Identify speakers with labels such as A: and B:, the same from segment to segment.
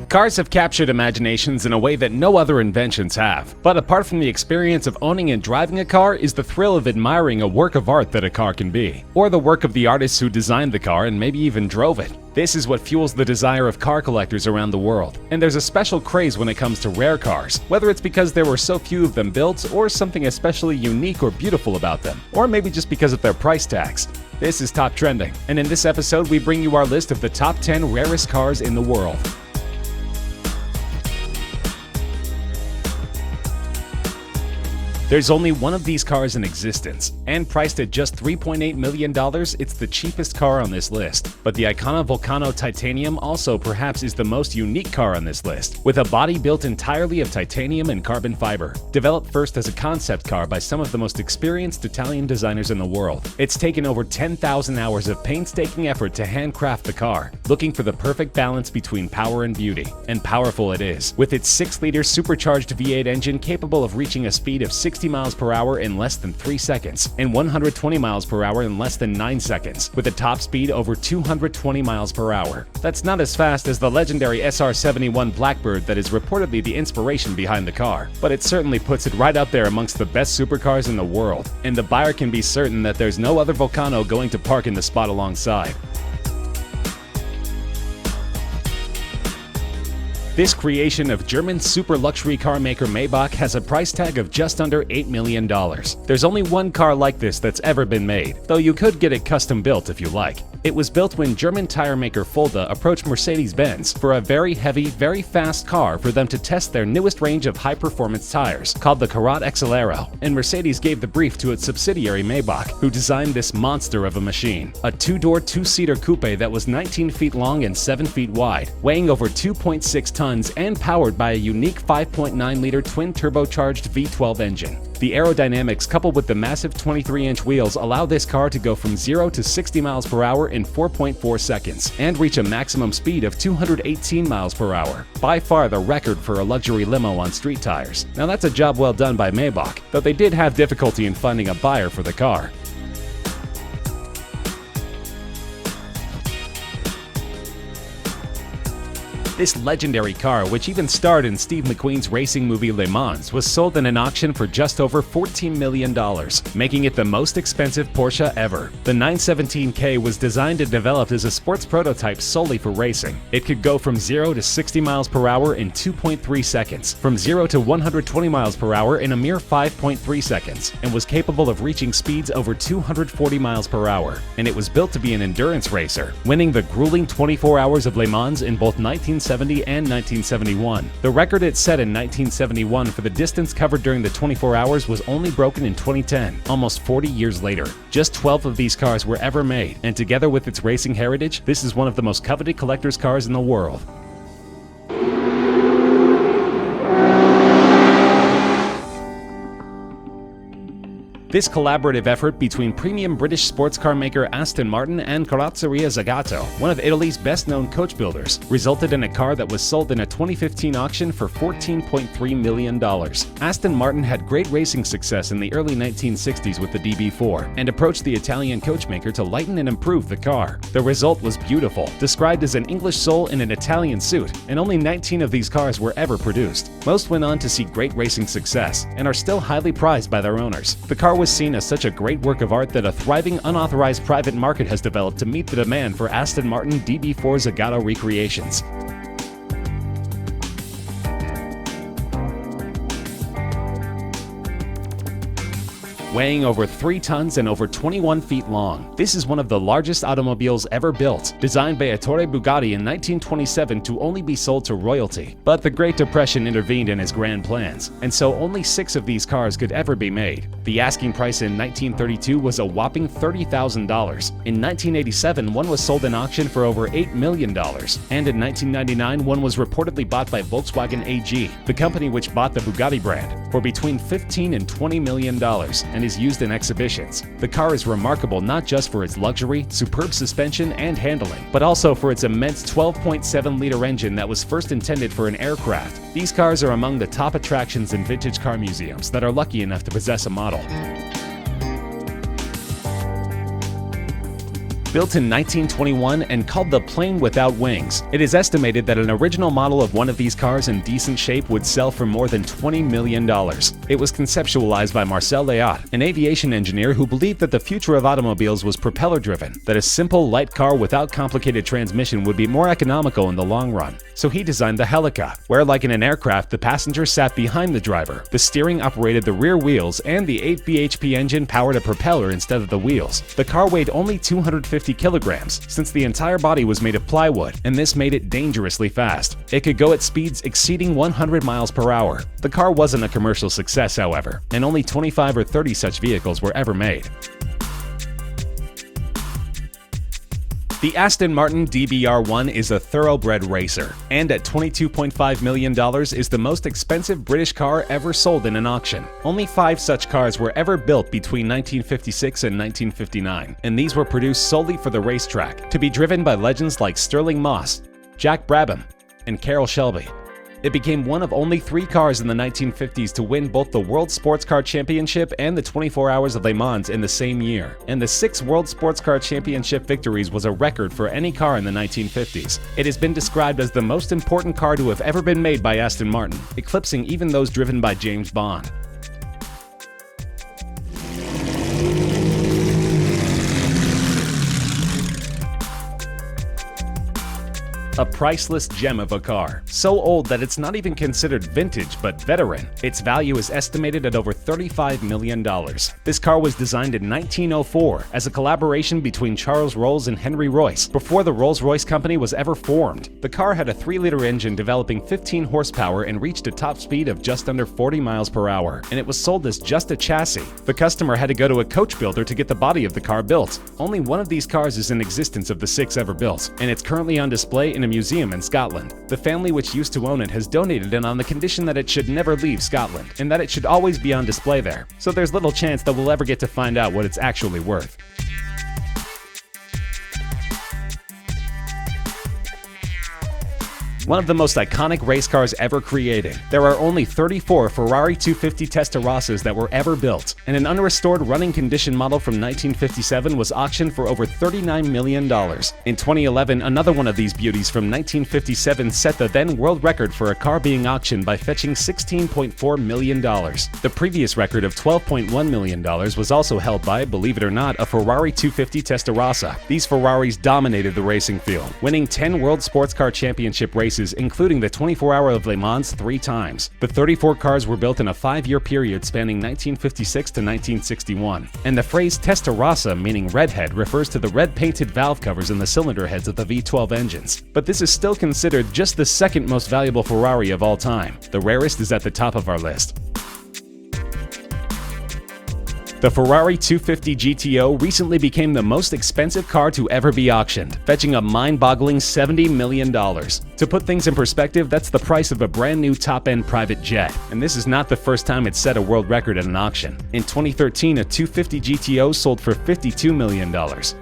A: Cars have captured imaginations in a way that no other inventions have. But apart from the experience of owning and driving a car is the thrill of admiring a work of art that a car can be, or the work of the artists who designed the car and maybe even drove it. This is what fuels the desire of car collectors around the world. And there's a special craze when it comes to rare cars, whether it's because there were so few of them built, or something especially unique or beautiful about them, or maybe just because of their price tags. This is Top Trending, and in this episode we bring you our list of the top 10 rarest cars in the world. There's only one of these cars in existence, and priced at just $3.8 million, it's the cheapest car on this list. But the Icona Volcano Titanium also perhaps is the most unique car on this list, with a body built entirely of titanium and carbon fiber. Developed first as a concept car by some of the most experienced Italian designers in the world, it's taken over 10,000 hours of painstaking effort to handcraft the car, looking for the perfect balance between power and beauty. And powerful it is, with its 6-liter supercharged V8 engine capable of reaching a speed of 60 miles per hour in less than 3 seconds, and 120 miles per hour in less than 9 seconds, with a top speed over 220 miles per hour. That's not as fast as the legendary SR-71 Blackbird that is reportedly the inspiration behind the car, but it certainly puts it right up there amongst the best supercars in the world, and the buyer can be certain that there's no other Volcano going to park in the spot alongside. This creation of German super luxury car maker Maybach has a price tag of just under $8 million. There's only one car like this that's ever been made, though you could get it custom built if you like. It was built when German tire maker Fulda approached Mercedes-Benz for a very heavy, very fast car for them to test their newest range of high-performance tires, called the Karat XL, and Mercedes gave the brief to its subsidiary Maybach, who designed this monster of a machine. A 2-door, 2-seater coupe that was 19 feet long and 7 feet wide, weighing over 2.6 tons and powered by a unique 5.9-liter twin-turbocharged V12 engine. The aerodynamics coupled with the massive 23-inch wheels allow this car to go from 0 to 60 miles per hour in 4.4 seconds and reach a maximum speed of 218 miles per hour, by far the record for a luxury limo on street tires. Now that's a job well done by Maybach, though they did have difficulty in finding a buyer for the car. This legendary car, which even starred in Steve McQueen's racing movie Le Mans, was sold in an auction for just over $14 million, making it the most expensive Porsche ever. The 917K was designed and developed as a sports prototype solely for racing. It could go from 0 to 60 miles per hour in 2.3 seconds, from 0 to 120 miles per hour in a mere 5.3 seconds, and was capable of reaching speeds over 240 miles per hour. And it was built to be an endurance racer, winning the grueling 24 hours of Le Mans in both 1970 and 1971. The record it set in 1971 for the distance covered during the 24 hours was only broken in 2010, almost 40 years later. Just 12 of these cars were ever made, and together with its racing heritage, this is one of the most coveted collector's cars in the world. This collaborative effort between premium British sports car maker Aston Martin and Carrozzeria Zagato, one of Italy's best-known coach builders, resulted in a car that was sold in a 2015 auction for $14.3 million. Aston Martin had great racing success in the early 1960s with the DB4, and approached the Italian coachmaker to lighten and improve the car. The result was beautiful, described as an English soul in an Italian suit, and only 19 of these cars were ever produced. Most went on to see great racing success, and are still highly prized by their owners. The car was seen as such a great work of art that a thriving unauthorized private market has developed to meet the demand for Aston Martin DB4 Zagato recreations. Weighing over 3 tons and over 21 feet long, this is one of the largest automobiles ever built, designed by Ettore Bugatti in 1927 to only be sold to royalty. But the Great Depression intervened in his grand plans, and so only 6 of these cars could ever be made. The asking price in 1932 was a whopping $30,000. In 1987, one was sold in auction for over $8 million, and in 1999, one was reportedly bought by Volkswagen AG, the company which bought the Bugatti brand, for between $15 and $20 million, and is used in exhibitions. The car is remarkable not just for its luxury, superb suspension, and handling, but also for its immense 12.7-liter engine that was first intended for an aircraft. These cars are among the top attractions in vintage car museums that are lucky enough to possess a model. Built in 1921 and called the plane without wings, it is estimated that an original model of one of these cars in decent shape would sell for more than $20 million. It was conceptualized by Marcel Léot, an aviation engineer who believed that the future of automobiles was propeller-driven, that a simple, light car without complicated transmission would be more economical in the long run. So he designed the Helica, where like in an aircraft, the passenger sat behind the driver, the steering operated the rear wheels, and the 8 bhp engine powered a propeller instead of the wheels. The car weighed only 250 kilograms, since the entire body was made of plywood, and this made it dangerously fast. It could go at speeds exceeding 100 miles per hour. The car wasn't a commercial success, however, and only 25 or 30 such vehicles were ever made. The Aston Martin DBR1 is a thoroughbred racer, and at $22.5 million is the most expensive British car ever sold in an auction. Only 5 such cars were ever built between 1956 and 1959, and these were produced solely for the racetrack, to be driven by legends like Stirling Moss, Jack Brabham, and Carroll Shelby. It became one of only 3 cars in the 1950s to win both the World Sports Car Championship and the 24 Hours of Le Mans in the same year, and the 6 World Sports Car Championship victories was a record for any car in the 1950s. It has been described as the most important car to have ever been made by Aston Martin, eclipsing even those driven by James Bond. A priceless gem of a car, so old that it's not even considered vintage but veteran. Its value is estimated at over $35 million. This car was designed in 1904 as a collaboration between Charles Rolls and Henry Royce, before the Rolls-Royce company was ever formed. The car had a 3-liter engine developing 15 horsepower and reached a top speed of just under 40 miles per hour, and it was sold as just a chassis. The customer had to go to a coach builder to get the body of the car built. Only one of these cars is in existence of the 6 ever built, and it's currently on display in a museum in Scotland. The family which used to own it has donated it on the condition that it should never leave Scotland, and that it should always be on display there, so there's little chance that we'll ever get to find out what it's actually worth. One of the most iconic race cars ever created. There are only 34 Ferrari 250 Testarossas that were ever built, and an unrestored running condition model from 1957 was auctioned for over $39 million. In 2011, another one of these beauties from 1957 set the then world record for a car being auctioned by fetching $16.4 million. The previous record of $12.1 million was also held by, believe it or not, a Ferrari 250 Testarossa. These Ferraris dominated the racing field, winning 10 World Sports Car Championship races, including the 24 Hour of Le Mans 3 times. The 34 cars were built in a 5-year period spanning 1956 to 1961, and the phrase Testarossa, meaning redhead, refers to the red-painted valve covers in the cylinder heads of the V12 engines. But this is still considered just the second most valuable Ferrari of all time. The rarest is at the top of our list. The Ferrari 250 GTO recently became the most expensive car to ever be auctioned, fetching a mind-boggling $70 million. To put things in perspective, that's the price of a brand new top-end private jet, and this is not the first time it set a world record at an auction. In 2013, a 250 GTO sold for $52 million.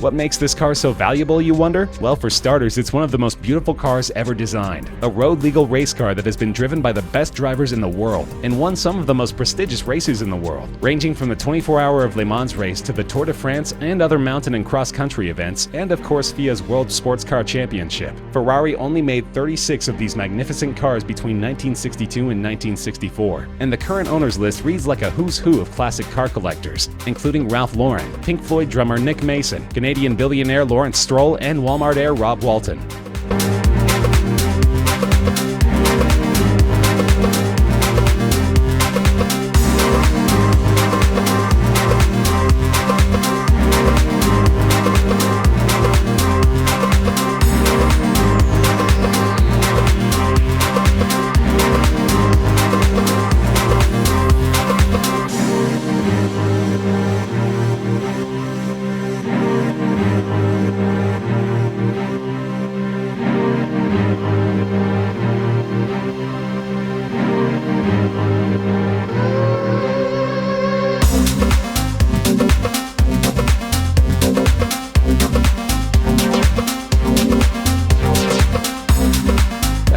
A: What makes this car so valuable, you wonder? Well, for starters, it's one of the most beautiful cars ever designed. A road-legal race car that has been driven by the best drivers in the world, and won some of the most prestigious races in the world, ranging from the 24 Hour of Le Mans race to the Tour de France and other mountain and cross-country events, and of course FIA's World Sports Car Championship. Ferrari only made 36 of these magnificent cars between 1962 and 1964, and the current owners list reads like a who's who of classic car collectors, including Ralph Lauren, Pink Floyd drummer Nick Mason, Canadian billionaire Lawrence Stroll, and Walmart heir Rob Walton.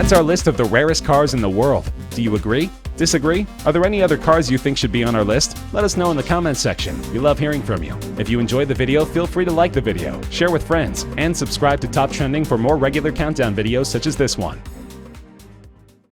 A: That's our list of the rarest cars in the world. Do you agree? Disagree? Are there any other cars you think should be on our list? Let us know in the comments section. We love hearing from you. If you enjoyed the video, feel free to like the video, share with friends, and subscribe to Top Trending for more regular countdown videos such as this one.